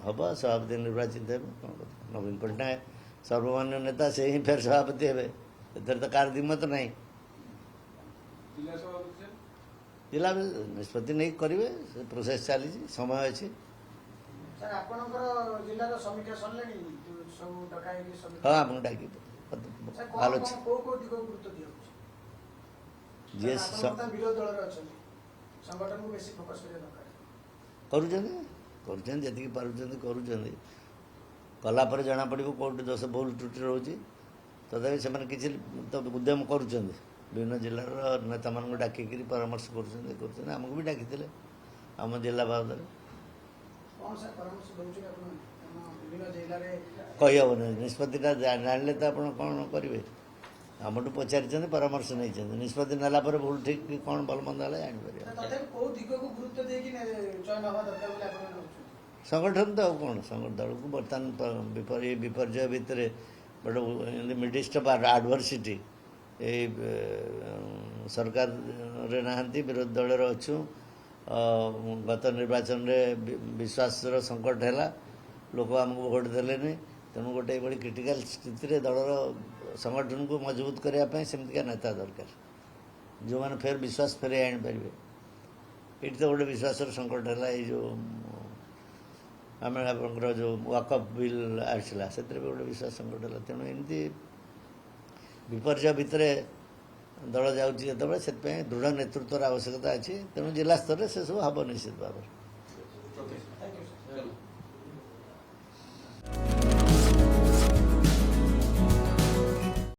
हम सभापति निर्वाचित हे कौन कथा नवीन पट्टनायक सर्वमान्य नेता से ही फिर सभापति हे तो कार दिमत नहीं जिला निष्पत्ति नहीं करेंगे प्रोसेस चली समय अच्छी हाँ आपको डाक भल जी करुँच पार्टी कलापर जना पड़ो कौट दोष भूल त्रुटि रोचे तथापि से किसी तो उद्यम करुँच विभिन्न जिलार नेता मान डाकिक परामर्श करमको भी डाकी आम जिला बाबद कही हेन निष्पत्तिटा जाने तो आप कौन करेंगे आमठू पचारि परामर्श नहीं निष्पत्ति नाला भूल ठीक कौन भल मंद संगठन तो कौन संगठन दल को बर्तमान विपर्य भितर गोटे मिडिस्ट ऑफ एडवर्सिटी सरकार रे नहांती विरोधी दल अच्छु गत निर्वाचन में विश्वास संकट है लोक आमको भोट देले तेणु गोटे ये क्रिटिकल स्थिति दलर संगठन को मजबूत करने सेमतिका नेता दरकार जो मैंने फिर विश्वास फेरे आनीपर ये तो गोटे विश्वास संकट है जो आम जो वाकअप बिल आसला से गोटे विश्वास संकट है तेणु एमती विपर्य भितर दल जाऊँगी जो से दृढ़ नेतृत्वर आवश्यकता अच्छी तेणु जिला स्तर से सब हम निश्चित भाव